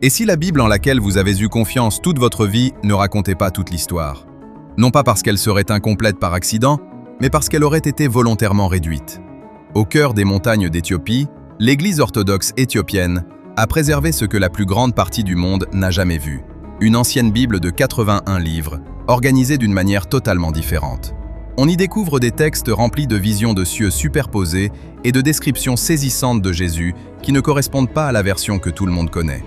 Et si la Bible en laquelle vous avez eu confiance toute votre vie ne racontait pas toute l'histoire? Non pas parce qu'elle serait incomplète par accident, mais parce qu'elle aurait été volontairement réduite. Au cœur des montagnes d'Éthiopie, l'Église orthodoxe éthiopienne a préservé ce que la plus grande partie du monde n'a jamais vu. Une ancienne Bible de 81 livres, organisée d'une manière totalement différente. On y découvre des textes remplis de visions de cieux superposées et de descriptions saisissantes de Jésus qui ne correspondent pas à la version que tout le monde connaît.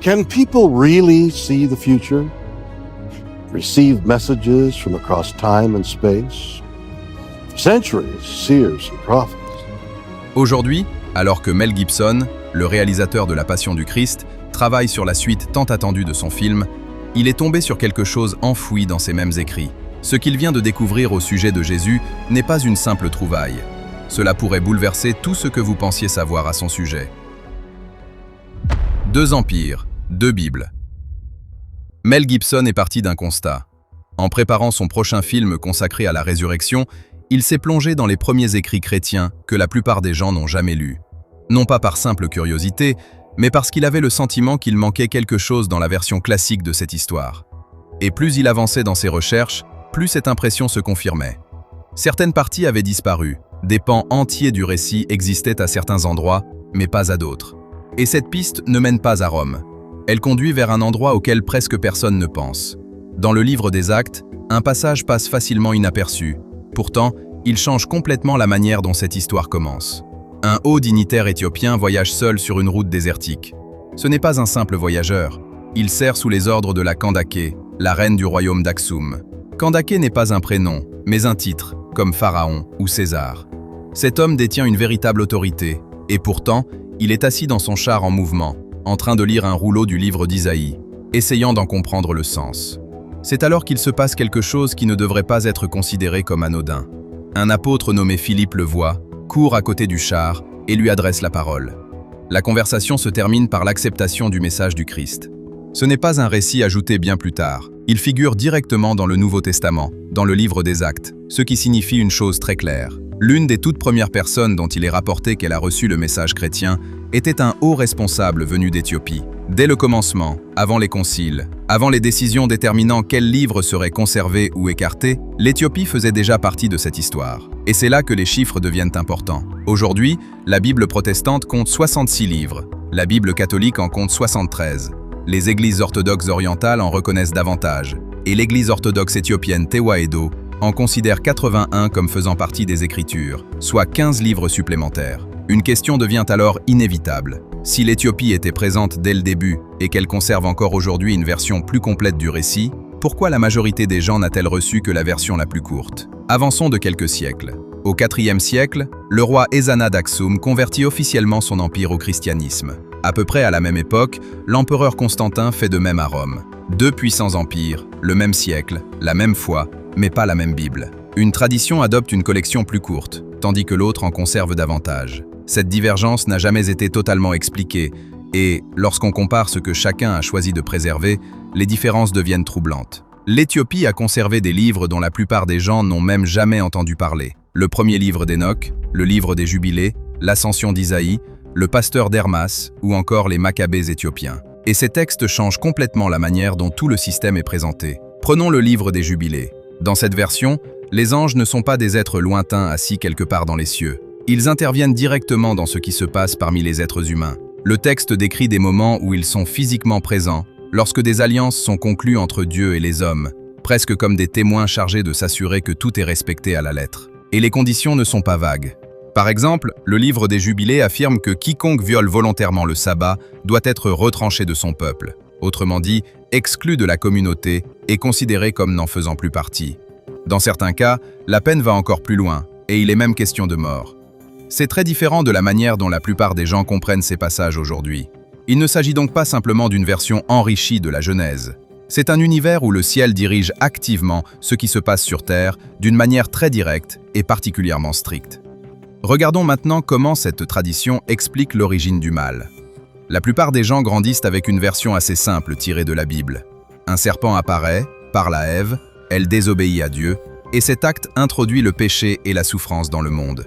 Can people really see the future? Receive messages from across time and space? Centuries, seers and prophets. Aujourd'hui, alors que Mel Gibson, le réalisateur de La Passion du Christ, travaille sur la suite tant attendue de son film, il est tombé sur quelque chose enfoui dans ces mêmes écrits. Ce qu'il vient de découvrir au sujet de Jésus n'est pas une simple trouvaille. Cela pourrait bouleverser tout ce que vous pensiez savoir à son sujet. 2 empires, 2 Bibles. Mel Gibson est parti d'un constat. En préparant son prochain film consacré à la résurrection, il s'est plongé dans les premiers écrits chrétiens que la plupart des gens n'ont jamais lus. Non pas par simple curiosité, mais parce qu'il avait le sentiment qu'il manquait quelque chose dans la version classique de cette histoire. Et plus il avançait dans ses recherches, plus cette impression se confirmait. Certaines parties avaient disparu, des pans entiers du récit existaient à certains endroits, mais pas à d'autres. Et cette piste ne mène pas à Rome. Elle conduit vers un endroit auquel presque personne ne pense. Dans le livre des Actes, un passage passe facilement inaperçu. Pourtant, il change complètement la manière dont cette histoire commence. Un haut dignitaire éthiopien voyage seul sur une route désertique. Ce n'est pas un simple voyageur. Il sert sous les ordres de la Kandake, la reine du royaume d'Aksum. Kandake n'est pas un prénom, mais un titre, comme Pharaon ou César. Cet homme détient une véritable autorité, et pourtant, il est assis dans son char en mouvement, en train de lire un rouleau du livre d'Isaïe, essayant d'en comprendre le sens. C'est alors qu'il se passe quelque chose qui ne devrait pas être considéré comme anodin. Un apôtre nommé Philippe le voit, court à côté du char et lui adresse la parole. La conversation se termine par l'acceptation du message du Christ. Ce n'est pas un récit ajouté bien plus tard. Il figure directement dans le Nouveau Testament, dans le livre des Actes, ce qui signifie une chose très claire. L'une des toutes premières personnes dont il est rapporté qu'elle a reçu le message chrétien était un haut responsable venu d'Éthiopie. Dès le commencement, avant les conciles, avant les décisions déterminant quels livres seraient conservés ou écartés, l'Éthiopie faisait déjà partie de cette histoire. Et c'est là que les chiffres deviennent importants. Aujourd'hui, la Bible protestante compte 66 livres, la Bible catholique en compte 73. Les églises orthodoxes orientales en reconnaissent davantage, et l'église orthodoxe éthiopienne Tewahedo en considère 81 comme faisant partie des Écritures, soit 15 livres supplémentaires. Une question devient alors inévitable. Si l'Éthiopie était présente dès le début et qu'elle conserve encore aujourd'hui une version plus complète du récit, pourquoi la majorité des gens n'a-t-elle reçu que la version la plus courte? Avançons de quelques siècles. Au IVe siècle, le roi Ezana d'Aksum convertit officiellement son empire au christianisme. À peu près à la même époque, l'empereur Constantin fait de même à Rome. 2 puissants empires, le même siècle, la même foi, mais pas la même Bible. Une tradition adopte une collection plus courte, tandis que l'autre en conserve davantage. Cette divergence n'a jamais été totalement expliquée, et, lorsqu'on compare ce que chacun a choisi de préserver, les différences deviennent troublantes. L'Éthiopie a conservé des livres dont la plupart des gens n'ont même jamais entendu parler. Le premier livre d'Enoch, le livre des Jubilés, l'Ascension d'Isaïe, le Pasteur d'Hermas ou encore les Maccabées éthiopiens. Et ces textes changent complètement la manière dont tout le système est présenté. Prenons le livre des Jubilés. Dans cette version, les anges ne sont pas des êtres lointains assis quelque part dans les cieux. Ils interviennent directement dans ce qui se passe parmi les êtres humains. Le texte décrit des moments où ils sont physiquement présents, lorsque des alliances sont conclues entre Dieu et les hommes, presque comme des témoins chargés de s'assurer que tout est respecté à la lettre. Et les conditions ne sont pas vagues. Par exemple, le livre des Jubilés affirme que quiconque viole volontairement le sabbat doit être retranché de son peuple, autrement dit, exclu de la communauté et considéré comme n'en faisant plus partie. Dans certains cas, la peine va encore plus loin, et il est même question de mort. C'est très différent de la manière dont la plupart des gens comprennent ces passages aujourd'hui. Il ne s'agit donc pas simplement d'une version enrichie de la Genèse. C'est un univers où le ciel dirige activement ce qui se passe sur Terre d'une manière très directe et particulièrement stricte. Regardons maintenant comment cette tradition explique l'origine du mal. La plupart des gens grandissent avec une version assez simple tirée de la Bible. Un serpent apparaît, parle à Ève, elle désobéit à Dieu, et cet acte introduit le péché et la souffrance dans le monde.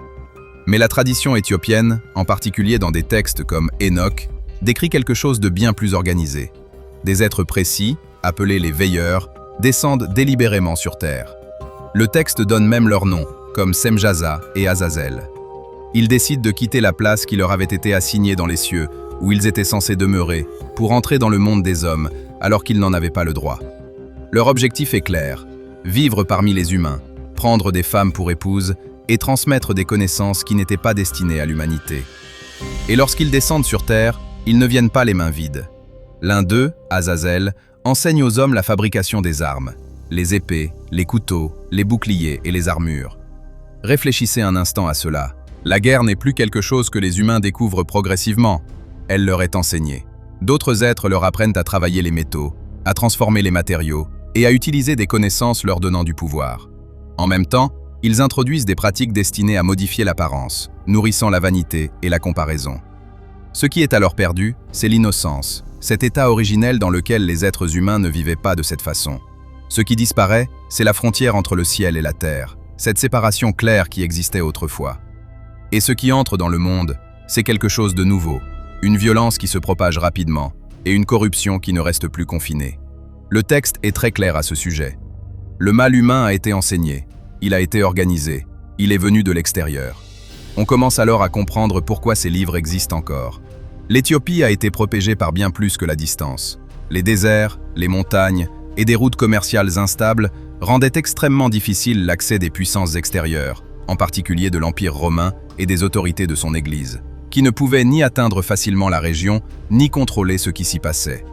Mais la tradition éthiopienne, en particulier dans des textes comme Enoch, décrit quelque chose de bien plus organisé. Des êtres précis, appelés les veilleurs, descendent délibérément sur Terre. Le texte donne même leurs noms, comme Semjaza et Azazel. Ils décident de quitter la place qui leur avait été assignée dans les cieux, où ils étaient censés demeurer, pour entrer dans le monde des hommes, alors qu'ils n'en avaient pas le droit. Leur objectif est clair, vivre parmi les humains, prendre des femmes pour épouses et transmettre des connaissances qui n'étaient pas destinées à l'humanité. Et lorsqu'ils descendent sur Terre, ils ne viennent pas les mains vides. L'un d'eux, Azazel, enseigne aux hommes la fabrication des armes, les épées, les couteaux, les boucliers et les armures. Réfléchissez un instant à cela. La guerre n'est plus quelque chose que les humains découvrent progressivement. Elle leur est enseignée. D'autres êtres leur apprennent à travailler les métaux, à transformer les matériaux et à utiliser des connaissances leur donnant du pouvoir. En même temps, ils introduisent des pratiques destinées à modifier l'apparence, nourrissant la vanité et la comparaison. Ce qui est alors perdu, c'est l'innocence, cet état originel dans lequel les êtres humains ne vivaient pas de cette façon. Ce qui disparaît, c'est la frontière entre le ciel et la terre, cette séparation claire qui existait autrefois. Et ce qui entre dans le monde, c'est quelque chose de nouveau, une violence qui se propage rapidement et une corruption qui ne reste plus confinée. Le texte est très clair à ce sujet. Le mal humain a été enseigné, il a été organisé, il est venu de l'extérieur. On commence alors à comprendre pourquoi ces livres existent encore. L'Éthiopie a été protégée par bien plus que la distance. Les déserts, les montagnes et des routes commerciales instables rendaient extrêmement difficile l'accès des puissances extérieures, en particulier de l'Empire romain et des autorités de son Église, qui ne pouvaient ni atteindre facilement la région, ni contrôler ce qui s'y passait.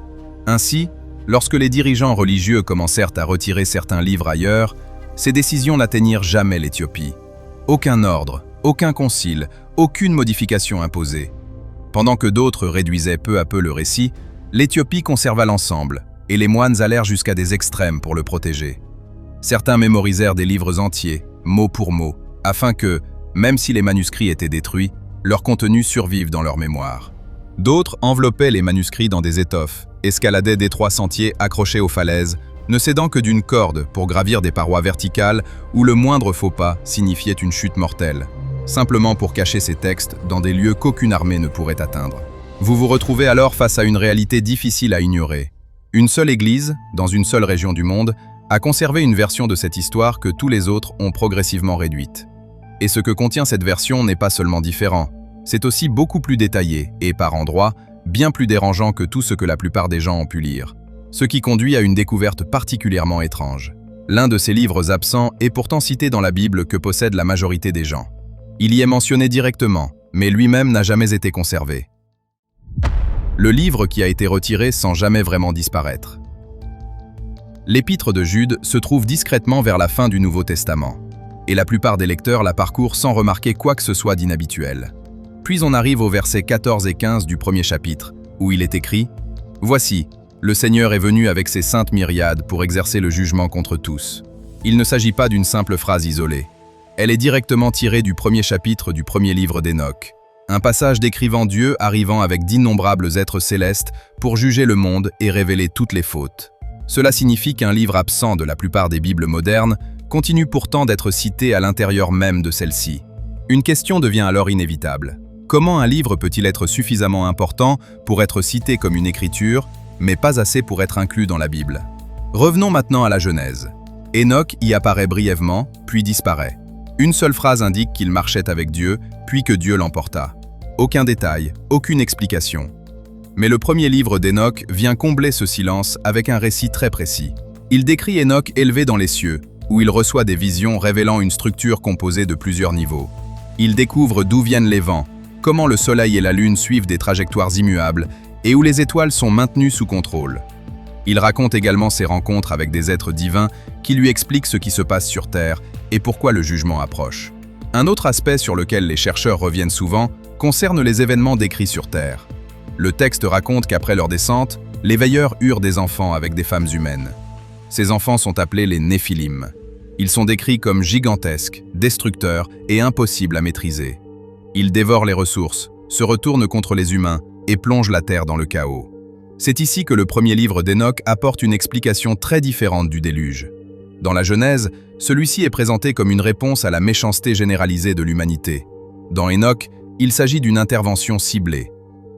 Ainsi, lorsque les dirigeants religieux commencèrent à retirer certains livres ailleurs, ces décisions n'atteignirent jamais l'Éthiopie. Aucun ordre, aucun concile, aucune modification imposée. Pendant que d'autres réduisaient peu à peu le récit, l'Éthiopie conserva l'ensemble, et les moines allèrent jusqu'à des extrêmes pour le protéger. Certains mémorisèrent des livres entiers, mot pour mot, afin que, même si les manuscrits étaient détruits, leur contenu survive dans leur mémoire. D'autres enveloppaient les manuscrits dans des étoffes, escaladaient d'étroits sentiers accrochés aux falaises, ne s'aidant que d'une corde pour gravir des parois verticales où le moindre faux pas signifiait une chute mortelle, simplement pour cacher ces textes dans des lieux qu'aucune armée ne pourrait atteindre. Vous vous retrouvez alors face à une réalité difficile à ignorer. Une seule église, dans une seule région du monde, a conservé une version de cette histoire que tous les autres ont progressivement réduite. Et ce que contient cette version n'est pas seulement différent, c'est aussi beaucoup plus détaillé et, par endroits, bien plus dérangeant que tout ce que la plupart des gens ont pu lire. Ce qui conduit à une découverte particulièrement étrange. L'un de ces livres absents est pourtant cité dans la Bible que possède la majorité des gens. Il y est mentionné directement, mais lui-même n'a jamais été conservé. Le livre qui a été retiré sans jamais vraiment disparaître. L'Épître de Jude se trouve discrètement vers la fin du Nouveau Testament, et la plupart des lecteurs la parcourent sans remarquer quoi que ce soit d'inhabituel. Puis on arrive aux versets 14 et 15 du premier chapitre, où il est écrit « Voici, le Seigneur est venu avec ses saintes myriades pour exercer le jugement contre tous. » Il ne s'agit pas d'une simple phrase isolée. Elle est directement tirée du premier chapitre du premier livre d'Enoch, un passage décrivant Dieu arrivant avec d'innombrables êtres célestes pour juger le monde et révéler toutes les fautes. Cela signifie qu'un livre absent de la plupart des Bibles modernes continue pourtant d'être cité à l'intérieur même de celle-ci. Une question devient alors inévitable. Comment un livre peut-il être suffisamment important pour être cité comme une écriture, mais pas assez pour être inclus dans la Bible? Revenons maintenant à la Genèse. Enoch y apparaît brièvement, puis disparaît. Une seule phrase indique qu'il marchait avec Dieu, puis que Dieu l'emporta. Aucun détail, aucune explication. Mais le premier livre d'Enoch vient combler ce silence avec un récit très précis. Il décrit Enoch élevé dans les cieux, où il reçoit des visions révélant une structure composée de plusieurs niveaux. Il découvre d'où viennent les vents, comment le soleil et la lune suivent des trajectoires immuables, et où les étoiles sont maintenues sous contrôle. Il raconte également ses rencontres avec des êtres divins qui lui expliquent ce qui se passe sur Terre et pourquoi le jugement approche. Un autre aspect sur lequel les chercheurs reviennent souvent concerne les événements décrits sur Terre. Le texte raconte qu'après leur descente, les veilleurs eurent des enfants avec des femmes humaines. Ces enfants sont appelés les Néphilim. Ils sont décrits comme gigantesques, destructeurs et impossibles à maîtriser. Ils dévorent les ressources, se retournent contre les humains et plongent la terre dans le chaos. C'est ici que le premier livre d'Enoch apporte une explication très différente du déluge. Dans la Genèse, celui-ci est présenté comme une réponse à la méchanceté généralisée de l'humanité. Dans Enoch, il s'agit d'une intervention ciblée.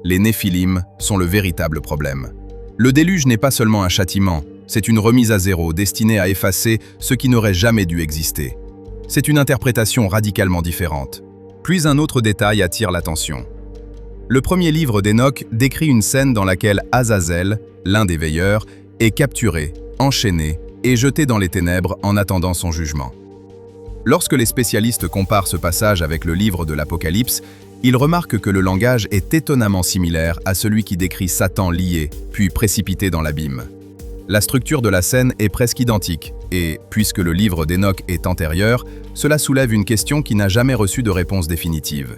les Néphilim, sont le véritable problème. Le déluge n'est pas seulement un châtiment, c'est une remise à zéro destinée à effacer ce qui n'aurait jamais dû exister. C'est une interprétation radicalement différente. Puis un autre détail attire l'attention. Le premier livre d'Enoch décrit une scène dans laquelle Azazel, l'un des veilleurs, est capturé, enchaîné et jeté dans les ténèbres en attendant son jugement. Lorsque les spécialistes comparent ce passage avec le livre de l'Apocalypse, ils remarquent que le langage est étonnamment similaire à celui qui décrit Satan lié, puis précipité dans l'abîme. La structure de la scène est presque identique, et, puisque le livre d'Enoch est antérieur, cela soulève une question qui n'a jamais reçu de réponse définitive.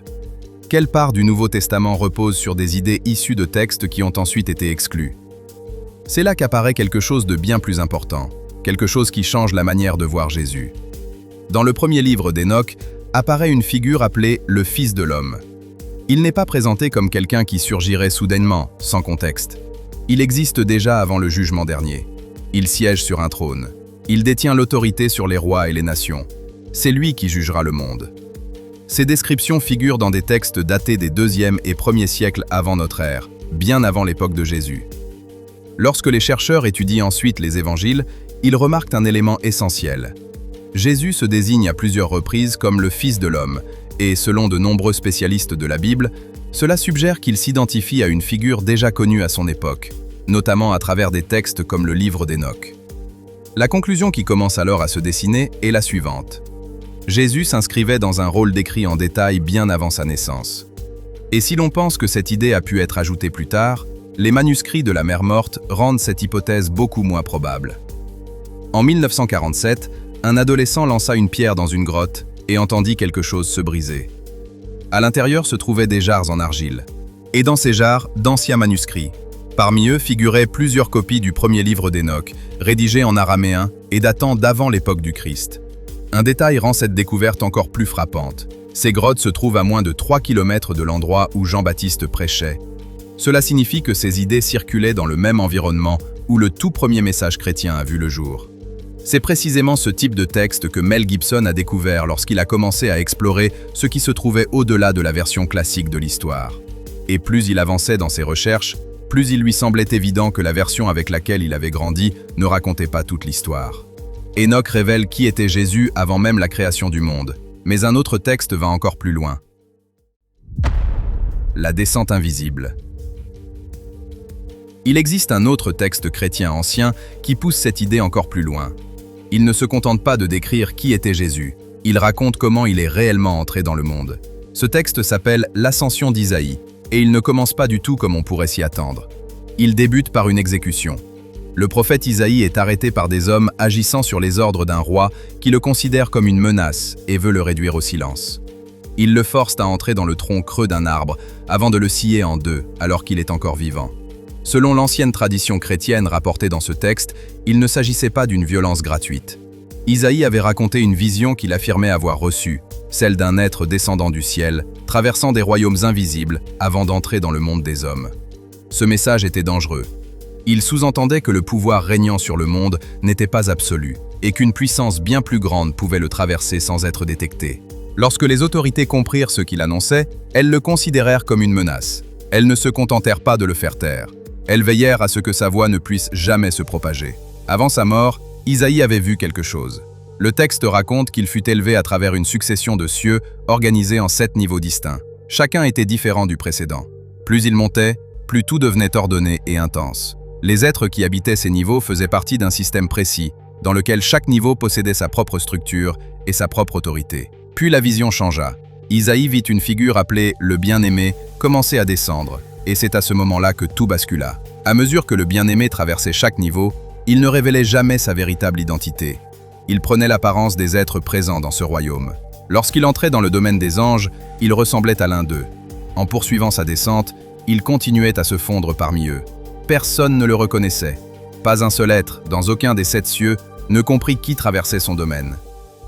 Quelle part du Nouveau Testament repose sur des idées issues de textes qui ont ensuite été exclus? C'est là qu'apparaît quelque chose de bien plus important, quelque chose qui change la manière de voir Jésus. Dans le premier livre d'Enoch, apparaît une figure appelée le Fils de l'homme. Il n'est pas présenté comme quelqu'un qui surgirait soudainement, sans contexte. Il existe déjà avant le jugement dernier. Il siège sur un trône. Il détient l'autorité sur les rois et les nations. C'est lui qui jugera le monde. Ces descriptions figurent dans des textes datés des 2e et 1er siècles avant notre ère, bien avant l'époque de Jésus. Lorsque les chercheurs étudient ensuite les évangiles, ils remarquent un élément essentiel. Jésus se désigne à plusieurs reprises comme le Fils de l'homme, et selon de nombreux spécialistes de la Bible, cela suggère qu'il s'identifie à une figure déjà connue à son époque, notamment à travers des textes comme le livre d'Enoch. La conclusion qui commence alors à se dessiner est la suivante. Jésus s'inscrivait dans un rôle décrit en détail bien avant sa naissance. Et si l'on pense que cette idée a pu être ajoutée plus tard, les manuscrits de la Mer Morte rendent cette hypothèse beaucoup moins probable. En 1947, un adolescent lança une pierre dans une grotte et entendit quelque chose se briser. À l'intérieur se trouvaient des jarres en argile, et dans ces jarres, d'anciens manuscrits. Parmi eux figuraient plusieurs copies du premier livre d'Enoch, rédigées en araméen et datant d'avant l'époque du Christ. Un détail rend cette découverte encore plus frappante. Ces grottes se trouvent à moins de 3 km de l'endroit où Jean-Baptiste prêchait. Cela signifie que ces idées circulaient dans le même environnement où le tout premier message chrétien a vu le jour. C'est précisément ce type de texte que Mel Gibson a découvert lorsqu'il a commencé à explorer ce qui se trouvait au-delà de la version classique de l'histoire. Et plus il avançait dans ses recherches, plus il lui semblait évident que la version avec laquelle il avait grandi ne racontait pas toute l'histoire. Enoch révèle qui était Jésus avant même la création du monde, mais un autre texte va encore plus loin. La descente invisible. Il existe un autre texte chrétien ancien qui pousse cette idée encore plus loin. Il ne se contente pas de décrire qui était Jésus, il raconte comment il est réellement entré dans le monde. Ce texte s'appelle l'Ascension d'Isaïe, et il ne commence pas du tout comme on pourrait s'y attendre. Il débute par une exécution. Le prophète Isaïe est arrêté par des hommes agissant sur les ordres d'un roi qui le considère comme une menace et veut le réduire au silence. Ils le forcent à entrer dans le tronc creux d'un arbre avant de le scier en deux alors qu'il est encore vivant. Selon l'ancienne tradition chrétienne rapportée dans ce texte, il ne s'agissait pas d'une violence gratuite. Isaïe avait raconté une vision qu'il affirmait avoir reçue, celle d'un être descendant du ciel, traversant des royaumes invisibles avant d'entrer dans le monde des hommes. Ce message était dangereux. Il sous-entendait que le pouvoir régnant sur le monde n'était pas absolu et qu'une puissance bien plus grande pouvait le traverser sans être détectée. Lorsque les autorités comprirent ce qu'il annonçait, elles le considérèrent comme une menace. Elles ne se contentèrent pas de le faire taire. Elles veillèrent à ce que sa voix ne puisse jamais se propager. Avant sa mort, Isaïe avait vu quelque chose. Le texte raconte qu'il fut élevé à travers une succession de cieux organisés en 7 niveaux distincts. Chacun était différent du précédent. Plus il montait, plus tout devenait ordonné et intense. Les êtres qui habitaient ces niveaux faisaient partie d'un système précis, dans lequel chaque niveau possédait sa propre structure et sa propre autorité. Puis la vision changea. Isaïe vit une figure appelée le bien-aimé commencer à descendre, et c'est à ce moment-là que tout bascula. À mesure que le bien-aimé traversait chaque niveau, il ne révélait jamais sa véritable identité. Il prenait l'apparence des êtres présents dans ce royaume. Lorsqu'il entrait dans le domaine des anges, il ressemblait à l'un d'eux. En poursuivant sa descente, il continuait à se fondre parmi eux. Personne ne le reconnaissait. Pas un seul être, dans aucun des 7 cieux, ne comprit qui traversait son domaine.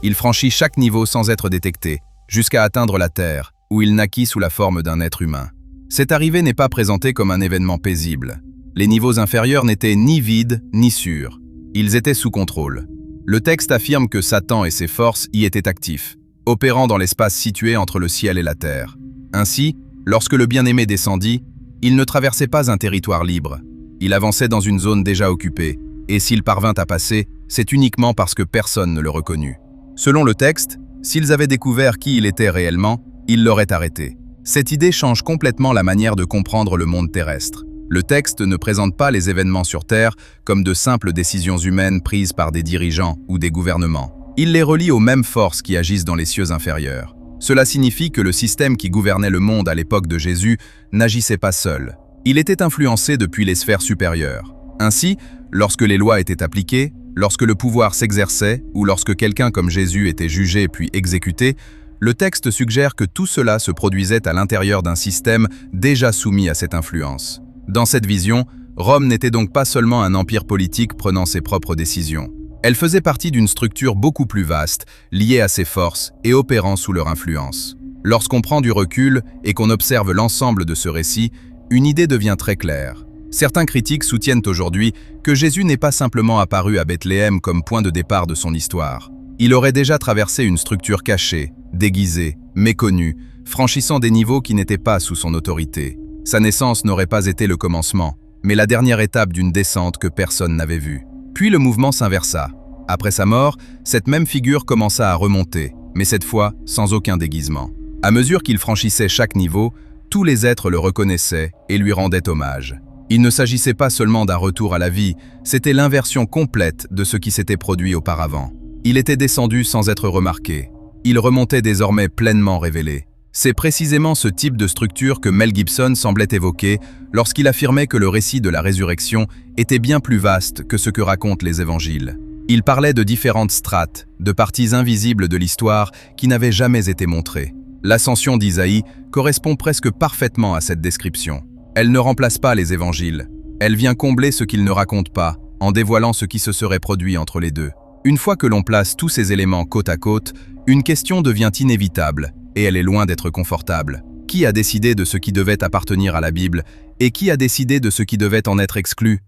Il franchit chaque niveau sans être détecté, jusqu'à atteindre la terre, où il naquit sous la forme d'un être humain. Cette arrivée n'est pas présentée comme un événement paisible. Les niveaux inférieurs n'étaient ni vides ni sûrs. Ils étaient sous contrôle. Le texte affirme que Satan et ses forces y étaient actifs, opérant dans l'espace situé entre le ciel et la terre. Ainsi, lorsque le bien-aimé descendit, Il ne traversait pas un territoire libre. Il avançait dans une zone déjà occupée, et s'il parvint à passer, c'est uniquement parce que personne ne le reconnut. Selon le texte, s'ils avaient découvert qui il était réellement, ils l'auraient arrêté. Cette idée change complètement la manière de comprendre le monde terrestre. Le texte ne présente pas les événements sur Terre comme de simples décisions humaines prises par des dirigeants ou des gouvernements. Il les relie aux mêmes forces qui agissent dans les cieux inférieurs. Cela signifie que le système qui gouvernait le monde à l'époque de Jésus n'agissait pas seul. Il était influencé depuis les sphères supérieures. Ainsi, lorsque les lois étaient appliquées, lorsque le pouvoir s'exerçait ou lorsque quelqu'un comme Jésus était jugé puis exécuté, le texte suggère que tout cela se produisait à l'intérieur d'un système déjà soumis à cette influence. Dans cette vision, Rome n'était donc pas seulement un empire politique prenant ses propres décisions. Elle faisait partie d'une structure beaucoup plus vaste, liée à ses forces et opérant sous leur influence. Lorsqu'on prend du recul et qu'on observe l'ensemble de ce récit, une idée devient très claire. Certains critiques soutiennent aujourd'hui que Jésus n'est pas simplement apparu à Bethléem comme point de départ de son histoire. Il aurait déjà traversé une structure cachée, déguisée, méconnue, franchissant des niveaux qui n'étaient pas sous son autorité. Sa naissance n'aurait pas été le commencement, mais la dernière étape d'une descente que personne n'avait vue. Puis le mouvement s'inversa. Après sa mort, cette même figure commença à remonter, mais cette fois sans aucun déguisement. À mesure qu'il franchissait chaque niveau, tous les êtres le reconnaissaient et lui rendaient hommage. Il ne s'agissait pas seulement d'un retour à la vie, c'était l'inversion complète de ce qui s'était produit auparavant. Il était descendu sans être remarqué. Il remontait désormais pleinement révélé. C'est précisément ce type de structure que Mel Gibson semblait évoquer lorsqu'il affirmait que le récit de la résurrection était bien plus vaste que ce que racontent les évangiles. Il parlait de différentes strates, de parties invisibles de l'histoire qui n'avaient jamais été montrées. L'ascension d'Isaïe correspond presque parfaitement à cette description. Elle ne remplace pas les évangiles. Elle vient combler ce qu'ils ne racontent pas, en dévoilant ce qui se serait produit entre les deux. Une fois que l'on place tous ces éléments côte à côte, une question devient inévitable, et elle est loin d'être confortable. Qui a décidé de ce qui devait appartenir à la Bible, et qui a décidé de ce qui devait en être exclu?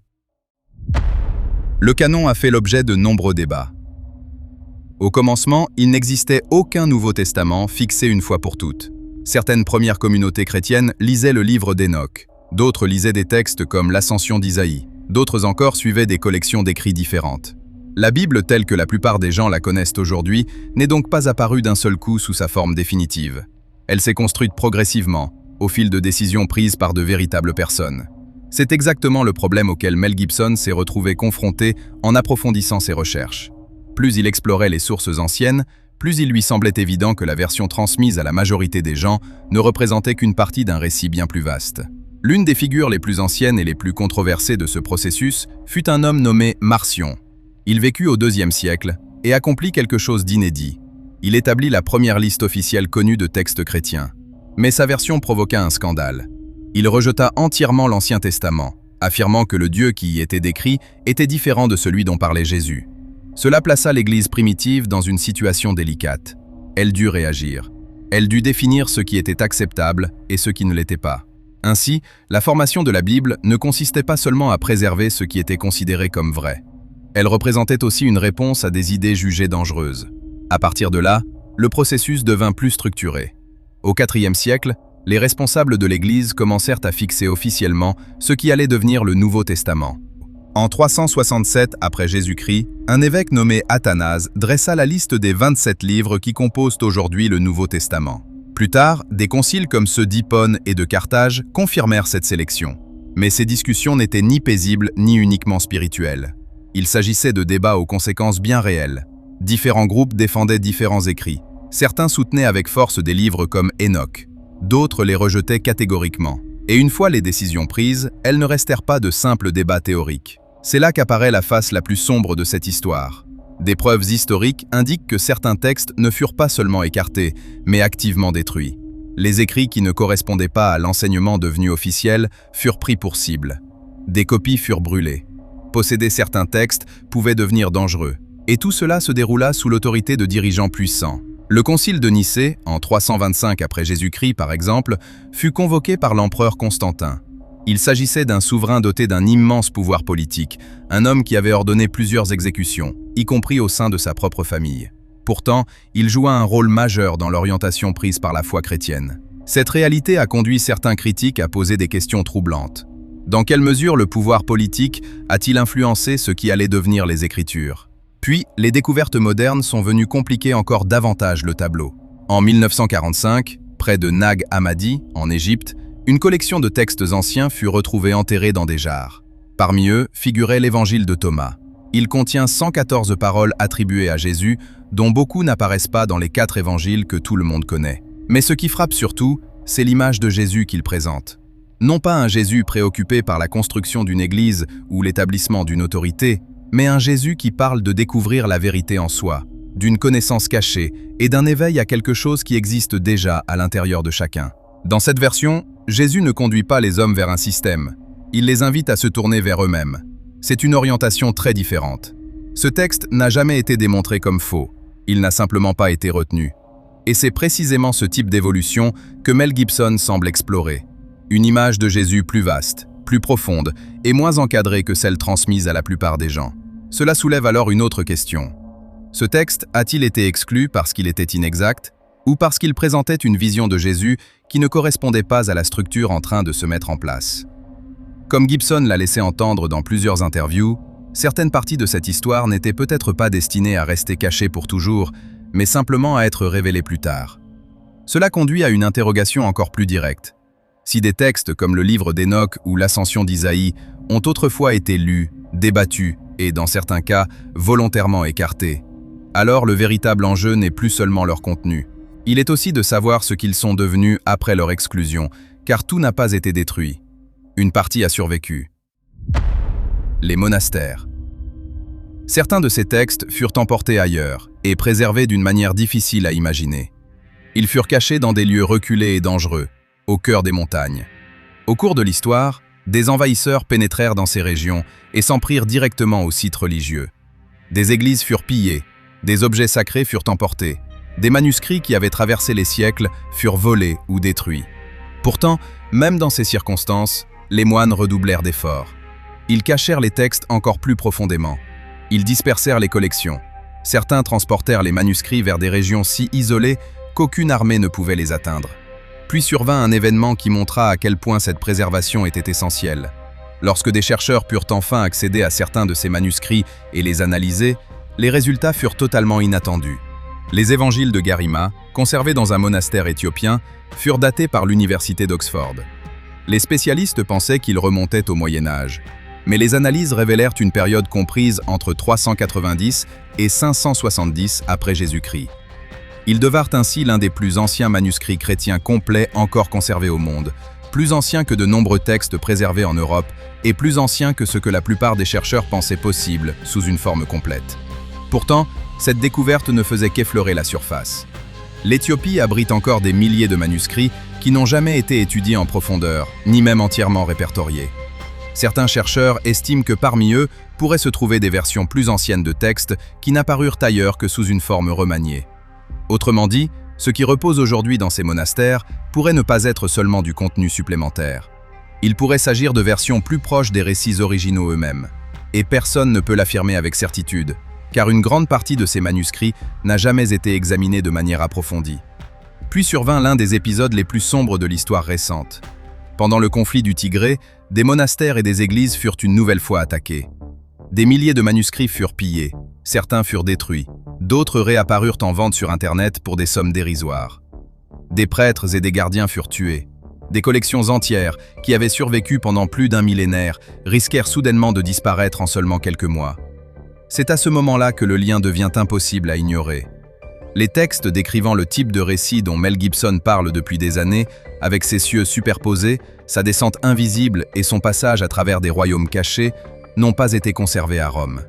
Le canon a fait l'objet de nombreux débats. Au commencement, il n'existait aucun Nouveau Testament fixé une fois pour toutes. Certaines premières communautés chrétiennes lisaient le livre d'Enoch, d'autres lisaient des textes comme l'Ascension d'Isaïe, d'autres encore suivaient des collections d'écrits différentes. La Bible, telle que la plupart des gens la connaissent aujourd'hui, n'est donc pas apparue d'un seul coup sous sa forme définitive. Elle s'est construite progressivement, au fil de décisions prises par de véritables personnes. C'est exactement le problème auquel Mel Gibson s'est retrouvé confronté en approfondissant ses recherches. Plus il explorait les sources anciennes, plus il lui semblait évident que la version transmise à la majorité des gens ne représentait qu'une partie d'un récit bien plus vaste. L'une des figures les plus anciennes et les plus controversées de ce processus fut un homme nommé Marcion. Il vécut au IIe siècle et accomplit quelque chose d'inédit. Il établit la première liste officielle connue de textes chrétiens. Mais sa version provoqua un scandale. Il rejeta entièrement l'Ancien Testament, affirmant que le Dieu qui y était décrit était différent de celui dont parlait Jésus. Cela plaça l'Église primitive dans une situation délicate. Elle dut réagir. Elle dut définir ce qui était acceptable et ce qui ne l'était pas. Ainsi, la formation de la Bible ne consistait pas seulement à préserver ce qui était considéré comme vrai. Elle représentait aussi une réponse à des idées jugées dangereuses. À partir de là, le processus devint plus structuré. Au IVe siècle, les responsables de l'Église commencèrent à fixer officiellement ce qui allait devenir le Nouveau Testament. En 367 après Jésus-Christ, un évêque nommé Athanase dressa la liste des 27 livres qui composent aujourd'hui le Nouveau Testament. Plus tard, des conciles comme ceux d'Hippone et de Carthage confirmèrent cette sélection. Mais ces discussions n'étaient ni paisibles ni uniquement spirituelles. Il s'agissait de débats aux conséquences bien réelles. Différents groupes défendaient différents écrits. Certains soutenaient avec force des livres comme Enoch. D'autres les rejetaient catégoriquement. Et une fois les décisions prises, elles ne restèrent pas de simples débats théoriques. C'est là qu'apparaît la face la plus sombre de cette histoire. Des preuves historiques indiquent que certains textes ne furent pas seulement écartés, mais activement détruits. Les écrits qui ne correspondaient pas à l'enseignement devenu officiel furent pris pour cible. Des copies furent brûlées. Posséder certains textes pouvait devenir dangereux. Et tout cela se déroula sous l'autorité de dirigeants puissants. Le concile de Nicée, en 325 après Jésus-Christ par exemple, fut convoqué par l'empereur Constantin. Il s'agissait d'un souverain doté d'un immense pouvoir politique, un homme qui avait ordonné plusieurs exécutions, y compris au sein de sa propre famille. Pourtant, il joua un rôle majeur dans l'orientation prise par la foi chrétienne. Cette réalité a conduit certains critiques à poser des questions troublantes. Dans quelle mesure le pouvoir politique a-t-il influencé ce qui allait devenir les Écritures? Puis, les découvertes modernes sont venues compliquer encore davantage le tableau. En 1945, près de Nag Hammadi, en Égypte, une collection de textes anciens fut retrouvée enterrée dans des jarres. Parmi eux figurait l'Évangile de Thomas. Il contient 114 paroles attribuées à Jésus, dont beaucoup n'apparaissent pas dans les 4 évangiles que tout le monde connaît. Mais ce qui frappe surtout, c'est l'image de Jésus qu'il présente. Non pas un Jésus préoccupé par la construction d'une église ou l'établissement d'une autorité, mais un Jésus qui parle de découvrir la vérité en soi, d'une connaissance cachée et d'un éveil à quelque chose qui existe déjà à l'intérieur de chacun. Dans cette version, Jésus ne conduit pas les hommes vers un système. Il les invite à se tourner vers eux-mêmes. C'est une orientation très différente. Ce texte n'a jamais été démontré comme faux. Il n'a simplement pas été retenu. Et c'est précisément ce type d'évolution que Mel Gibson semble explorer. Une image de Jésus plus vaste, plus profonde et moins encadrée que celle transmise à la plupart des gens. Cela soulève alors une autre question. Ce texte a-t-il été exclu parce qu'il était inexact ou parce qu'il présentait une vision de Jésus qui ne correspondait pas à la structure en train de se mettre en place? Comme Gibson l'a laissé entendre dans plusieurs interviews, certaines parties de cette histoire n'étaient peut-être pas destinées à rester cachées pour toujours, mais simplement à être révélées plus tard. Cela conduit à une interrogation encore plus directe. Si des textes comme le livre d'Enoch ou l'Ascension d'Isaïe ont autrefois été lus, débattus et, dans certains cas, volontairement écartés, alors le véritable enjeu n'est plus seulement leur contenu. Il est aussi de savoir ce qu'ils sont devenus après leur exclusion, car tout n'a pas été détruit. Une partie a survécu. Les monastères. Certains de ces textes furent emportés ailleurs et préservés d'une manière difficile à imaginer. Ils furent cachés dans des lieux reculés et dangereux, au cœur des montagnes. Au cours de l'histoire, des envahisseurs pénétrèrent dans ces régions et s'en prirent directement aux sites religieux. Des églises furent pillées, des objets sacrés furent emportés, des manuscrits qui avaient traversé les siècles furent volés ou détruits. Pourtant, même dans ces circonstances, les moines redoublèrent d'efforts. Ils cachèrent les textes encore plus profondément. Ils dispersèrent les collections. Certains transportèrent les manuscrits vers des régions si isolées qu'aucune armée ne pouvait les atteindre. Puis survint un événement qui montra à quel point cette préservation était essentielle. Lorsque des chercheurs purent enfin accéder à certains de ces manuscrits et les analyser, les résultats furent totalement inattendus. Les évangiles de Garima, conservés dans un monastère éthiopien, furent datés par l'université d'Oxford. Les spécialistes pensaient qu'ils remontaient au Moyen-Âge, mais les analyses révélèrent une période comprise entre 390 et 570 après Jésus-Christ. Ils devinrent ainsi l'un des plus anciens manuscrits chrétiens complets encore conservés au monde, plus ancien que de nombreux textes préservés en Europe et plus ancien que ce que la plupart des chercheurs pensaient possible sous une forme complète. Pourtant, cette découverte ne faisait qu'effleurer la surface. L'Éthiopie abrite encore des milliers de manuscrits qui n'ont jamais été étudiés en profondeur, ni même entièrement répertoriés. Certains chercheurs estiment que parmi eux pourraient se trouver des versions plus anciennes de textes qui n'apparurent ailleurs que sous une forme remaniée. Autrement dit, ce qui repose aujourd'hui dans ces monastères pourrait ne pas être seulement du contenu supplémentaire. Il pourrait s'agir de versions plus proches des récits originaux eux-mêmes. Et personne ne peut l'affirmer avec certitude, car une grande partie de ces manuscrits n'a jamais été examinée de manière approfondie. Puis survint l'un des épisodes les plus sombres de l'histoire récente. Pendant le conflit du Tigré, des monastères et des églises furent une nouvelle fois attaqués. Des milliers de manuscrits furent pillés, certains furent détruits, d'autres réapparurent en vente sur Internet pour des sommes dérisoires. Des prêtres et des gardiens furent tués. Des collections entières, qui avaient survécu pendant plus d'un millénaire, risquèrent soudainement de disparaître en seulement quelques mois. C'est à ce moment-là que le lien devient impossible à ignorer. Les textes décrivant le type de récit dont Mel Gibson parle depuis des années, avec ses cieux superposés, sa descente invisible et son passage à travers des royaumes cachés, n'ont pas été conservés à Rome.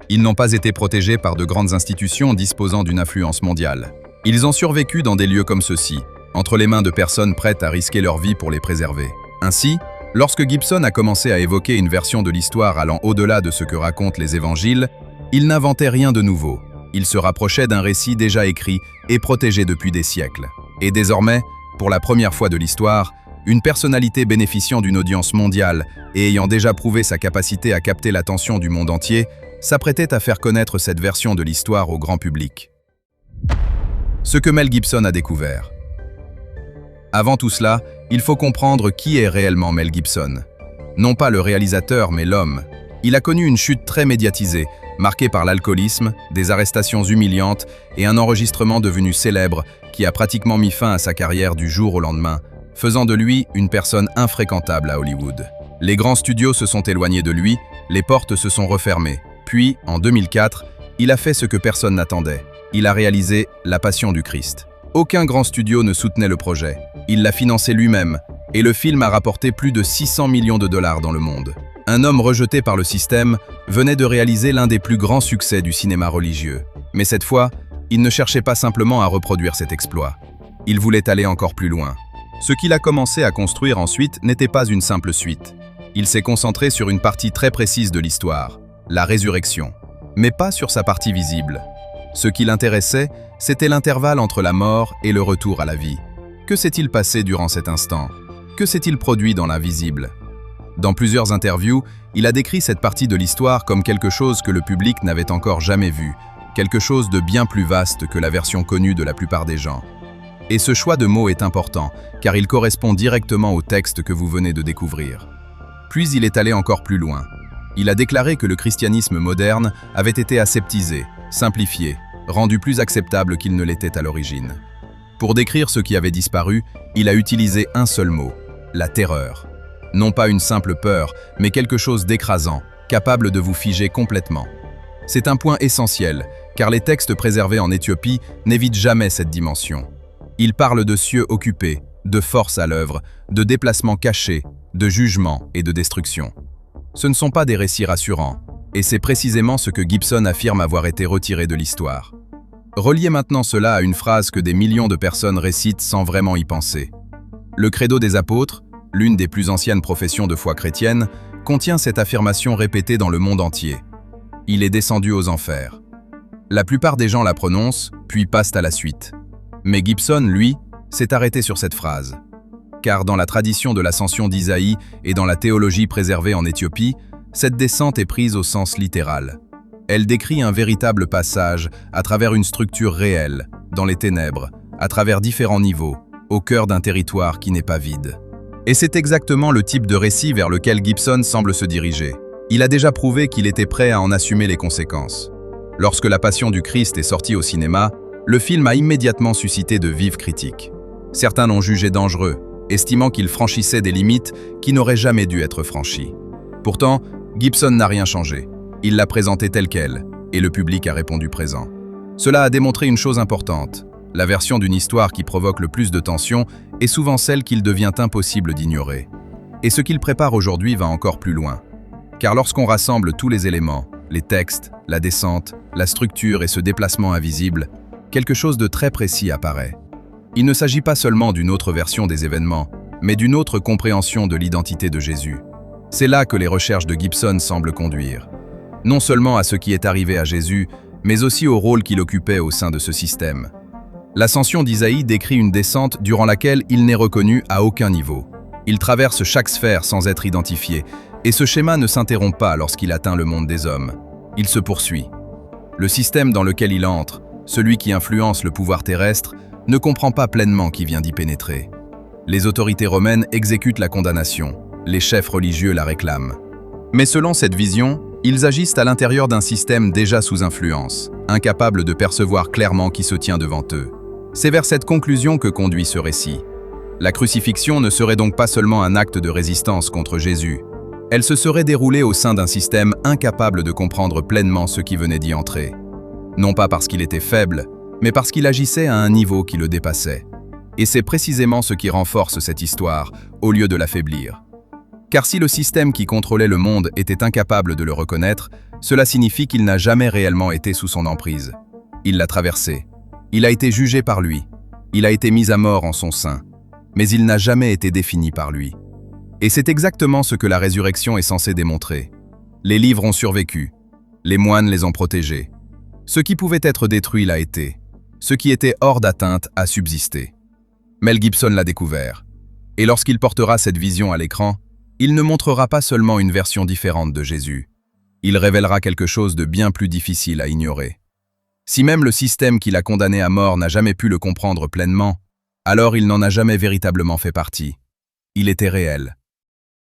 Ils n'ont pas été protégés par de grandes institutions disposant d'une influence mondiale. Ils ont survécu dans des lieux comme ceux-ci, entre les mains de personnes prêtes à risquer leur vie pour les préserver. Ainsi, lorsque Gibson a commencé à évoquer une version de l'histoire allant au-delà de ce que racontent les évangiles, il n'inventait rien de nouveau. Il se rapprochait d'un récit déjà écrit et protégé depuis des siècles. Et désormais, pour la première fois de l'histoire, une personnalité bénéficiant d'une audience mondiale et ayant déjà prouvé sa capacité à capter l'attention du monde entier, s'apprêtait à faire connaître cette version de l'histoire au grand public. Ce que Mel Gibson a découvert. Avant tout cela, il faut comprendre qui est réellement Mel Gibson. Non pas le réalisateur, mais l'homme. Il a connu une chute très médiatisée, marquée par l'alcoolisme, des arrestations humiliantes et un enregistrement devenu célèbre qui a pratiquement mis fin à sa carrière du jour au lendemain, faisant de lui une personne infréquentable à Hollywood. Les grands studios se sont éloignés de lui, les portes se sont refermées. Puis, en 2004, il a fait ce que personne n'attendait. Il a réalisé La Passion du Christ. Aucun grand studio ne soutenait le projet. Il l'a financé lui-même, et le film a rapporté plus de 600 millions de dollars dans le monde. Un homme rejeté par le système venait de réaliser l'un des plus grands succès du cinéma religieux. Mais cette fois, il ne cherchait pas simplement à reproduire cet exploit. Il voulait aller encore plus loin. Ce qu'il a commencé à construire ensuite n'était pas une simple suite. Il s'est concentré sur une partie très précise de l'histoire, la résurrection, mais pas sur sa partie visible. Ce qui l'intéressait, c'était l'intervalle entre la mort et le retour à la vie. Que s'est-il passé durant cet instant? Que s'est-il produit dans l'invisible? Dans plusieurs interviews, il a décrit cette partie de l'histoire comme quelque chose que le public n'avait encore jamais vu, quelque chose de bien plus vaste que la version connue de la plupart des gens. Et ce choix de mots est important, car il correspond directement au texte que vous venez de découvrir. Puis il est allé encore plus loin. Il a déclaré que le christianisme moderne avait été aseptisé, simplifié, rendu plus acceptable qu'il ne l'était à l'origine. Pour décrire ce qui avait disparu, il a utilisé un seul mot, la terreur. Non pas une simple peur, mais quelque chose d'écrasant, capable de vous figer complètement. C'est un point essentiel, car les textes préservés en Éthiopie n'évitent jamais cette dimension. Ils parlent de cieux occupés, de force à l'œuvre, de déplacements cachés, de jugement et de destruction. Ce ne sont pas des récits rassurants, et c'est précisément ce que Gibson affirme avoir été retiré de l'histoire. Reliez maintenant cela à une phrase que des millions de personnes récitent sans vraiment y penser. Le Credo des apôtres, l'une des plus anciennes professions de foi chrétienne, contient cette affirmation répétée dans le monde entier. Il est descendu aux enfers. La plupart des gens la prononcent, puis passent à la suite. Mais Gibson, lui, s'est arrêté sur cette phrase. Car dans la tradition de l'ascension d'Isaïe et dans la théologie préservée en Éthiopie, cette descente est prise au sens littéral. Elle décrit un véritable passage à travers une structure réelle, dans les ténèbres, à travers différents niveaux, au cœur d'un territoire qui n'est pas vide. Et c'est exactement le type de récit vers lequel Gibson semble se diriger. Il a déjà prouvé qu'il était prêt à en assumer les conséquences. Lorsque La Passion du Christ est sortie au cinéma, le film a immédiatement suscité de vives critiques. Certains l'ont jugé dangereux, estimant qu'il franchissait des limites qui n'auraient jamais dû être franchies. Pourtant, Gibson n'a rien changé. Il l'a présenté telle qu'elle, et le public a répondu présent. Cela a démontré une chose importante. La version d'une histoire qui provoque le plus de tension est souvent celle qu'il devient impossible d'ignorer. Et ce qu'il prépare aujourd'hui va encore plus loin. Car lorsqu'on rassemble tous les éléments, les textes, la descente, la structure et ce déplacement invisible, quelque chose de très précis apparaît. Il ne s'agit pas seulement d'une autre version des événements, mais d'une autre compréhension de l'identité de Jésus. C'est là que les recherches de Gibson semblent conduire. Non seulement à ce qui est arrivé à Jésus, mais aussi au rôle qu'il occupait au sein de ce système. L'ascension d'Isaïe décrit une descente durant laquelle il n'est reconnu à aucun niveau. Il traverse chaque sphère sans être identifié, et ce schéma ne s'interrompt pas lorsqu'il atteint le monde des hommes. Il se poursuit. Le système dans lequel il entre, celui qui influence le pouvoir terrestre, ne comprend pas pleinement qui vient d'y pénétrer. Les autorités romaines exécutent la condamnation, les chefs religieux la réclament. Mais selon cette vision, ils agissent à l'intérieur d'un système déjà sous influence, incapable de percevoir clairement qui se tient devant eux. C'est vers cette conclusion que conduit ce récit. La crucifixion ne serait donc pas seulement un acte de résistance contre Jésus. Elle se serait déroulée au sein d'un système incapable de comprendre pleinement ce qui venait d'y entrer. Non pas parce qu'il était faible, mais parce qu'il agissait à un niveau qui le dépassait. Et c'est précisément ce qui renforce cette histoire, au lieu de l'affaiblir. Car si le système qui contrôlait le monde était incapable de le reconnaître, cela signifie qu'il n'a jamais réellement été sous son emprise. Il l'a traversé. Il a été jugé par lui. Il a été mis à mort en son sein. Mais il n'a jamais été défini par lui. Et c'est exactement ce que la résurrection est censée démontrer. Les livres ont survécu. Les moines les ont protégés. Ce qui pouvait être détruit l'a été. Ce qui était hors d'atteinte a subsisté. Mel Gibson l'a découvert. Et lorsqu'il portera cette vision à l'écran, il ne montrera pas seulement une version différente de Jésus. Il révélera quelque chose de bien plus difficile à ignorer. Si même le système qui l'a condamné à mort n'a jamais pu le comprendre pleinement, Alors il n'en a jamais véritablement fait partie. Il était réel.